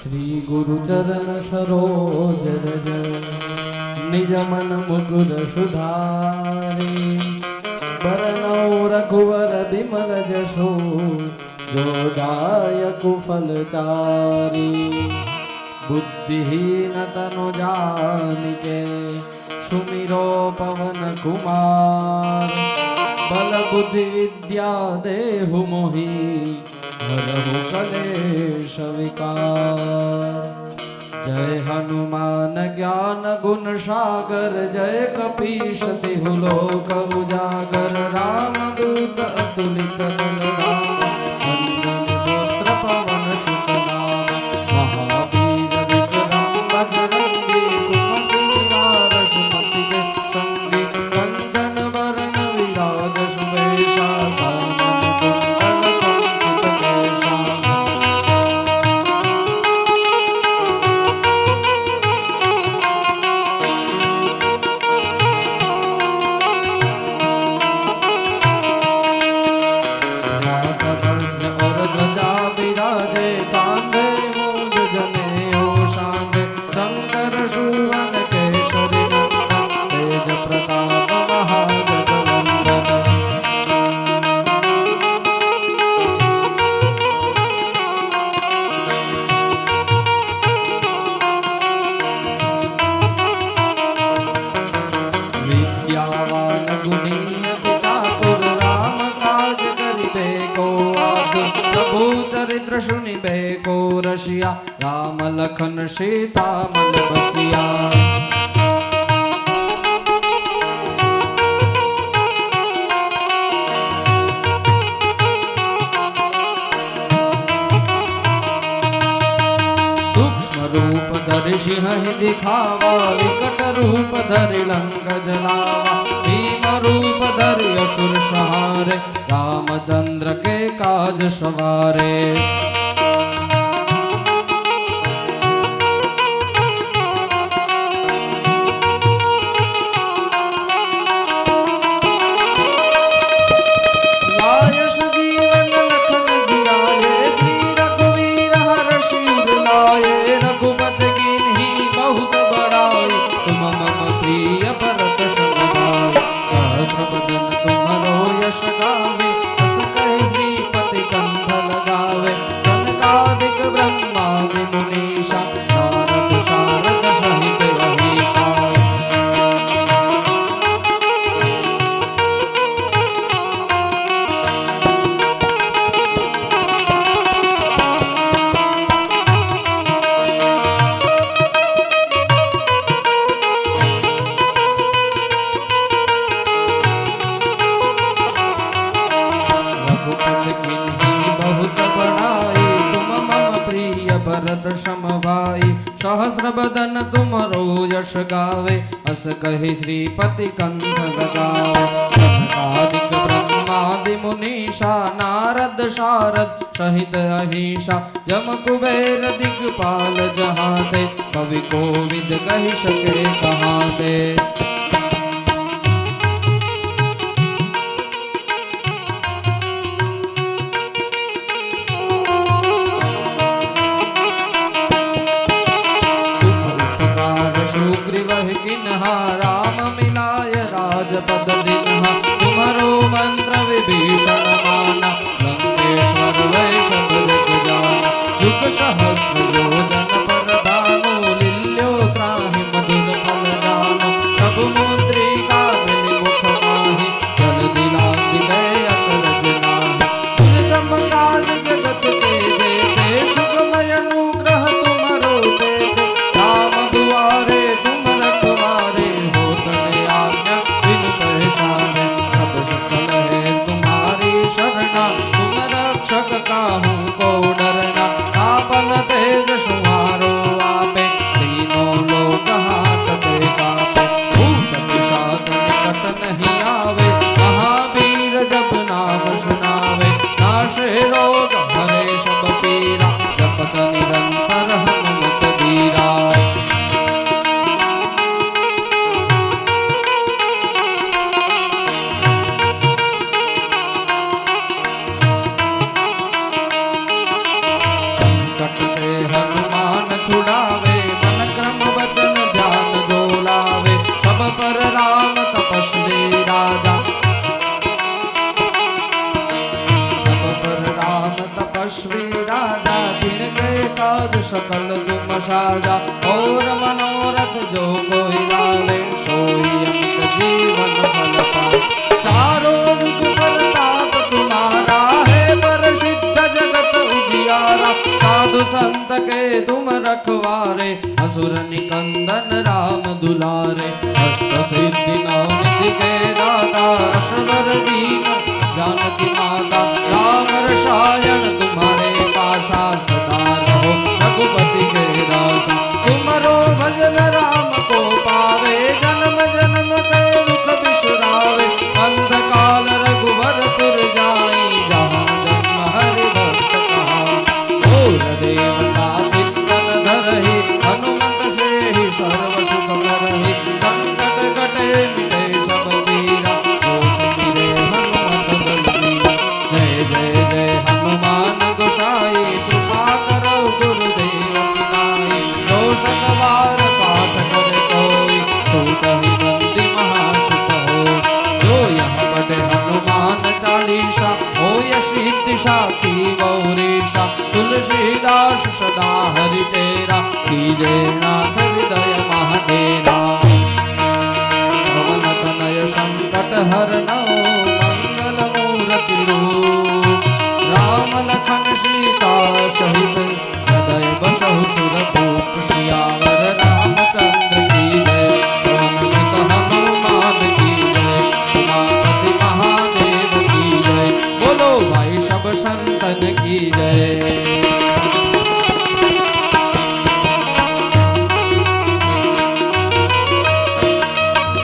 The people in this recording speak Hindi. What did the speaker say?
श्री गुरु चरण सरोज रज निज मन मुकुर सुधारी बरनौ रघुवर बिमल जसो जो दायक फलचारी बुद्धिहीन तनु जानिके सुमिरो पवन कुमार बल बुद्धि विद्या देहु मोहि हरहु कलेश विकार। जय हनुमान ज्ञान गुण सागर जय कपीस तिहु लोक उजागर रामदूत अतुलित बलधाम अंजनी पुत्र पवन सुत नाम महावीर विक्रम बजरंगी कुमति निवार सुमति के संगी कंचन वरण विराज सुवेशा चरित्र सुनिबे को रसिया राम लखन सीता मन बसिया। सूक्ष्म रूप धरि सिंह दिखावा विकट रूप धरि लंक जलावा भीम रूप धरि असुर सहारे रामचंद्र के काज सवारे। लाय सजीवन लखन जियाए श्री रघुवीर हर्षि उर लाए रघुपति कीन्ही बहुत बड़ाई तुम मम प्रिय भरत सम भाई सहस्र बदन तुम्हारो यश गावे अस कहि श्रीपति कंठ लगावे सनकादिक ब्रह्मादि मुनीषा नारद सारद सहित अहीसा। भरत सम भाई सहस्र बदन तुमरो यश गावे अस कहि श्रीपति कंठ लगावे सनकादिक ब्रह्मादि मुनीषा नारद सारद सहित अहीसा जम कुबेर दिगपाल जहाते कवि कोविद कहि सके कहाते। राम मिलाय राजपद दिन्हा तुम्हारो मंत्र विभीषण माना लंकेश्वर वै सब जग जाना युग सहस्र योजन पर भानु लील्यो त्राहि मधुर फल जानो तब मुद्रिका मिलि मुख माहि जल दिलांग गए अचरज नाहि दुर्गम काज जगत के जेते सुगमय अनुग्रह तुम्हारो देते राम दुआरे तुम रखवारे सब सकल है तुम्हारी शरणा तुम रक्षक काहू को डरना आपन तेज सुहारो आपे तीनों लोक हाकते कापे भूत पिशाच निकट नहीं आवे महावीर जब नाम सुनावे नाशे रोग हरे सब पीरा जपत निरंतर हनुमत बीरा। हनुमान काज सकल तुम साजा, और मनोरथ जो कोई लावे सोई अमित जीवन फल पाए। चारों जुग प्रताप तुम्हारा है, पर सिद्ध जगत उजियारा। साधु संत के तुम रखवारे, असुर निकंदन राम दुलारे। अष्ट सिद्धि नौ निधि के दाता, असवर दीन जानकी माता। राम रसायन तुम्हारे पासा, सदा रहो रघुपति के दासा। तुमरो भजन राम को पावे, जन्म जन्म के दुख बिसरावे। अंधकाल रघुवर पुर जाई, जहाँ जन्म हरि भक्त कहाई। और देवता चित्तन धरहि, हनुमत से ही सर्व सुख करहि। संकट कटे मिटे सब पीरा, जो सुमिरे हनुमत बलबीरा। जय जय जय हनुमान गोसाई, कृपा करो गुरुदेव की नाई। जो शत बार पाठ करे कोई, छूटहि बंदी महासुख होय। जो यह पढ़े हनुमान चालीसा, होय सिद्धि साखी गौरीशा। तुलसीदास सदा हरि चेरा, कीजे नाथ हृदय महाडेरा। पवन तनय संकट हरनौ, मंगल मूर्ति रूप। राम लखन सीता सहित, हृदय बसहु सुरभूप। सिया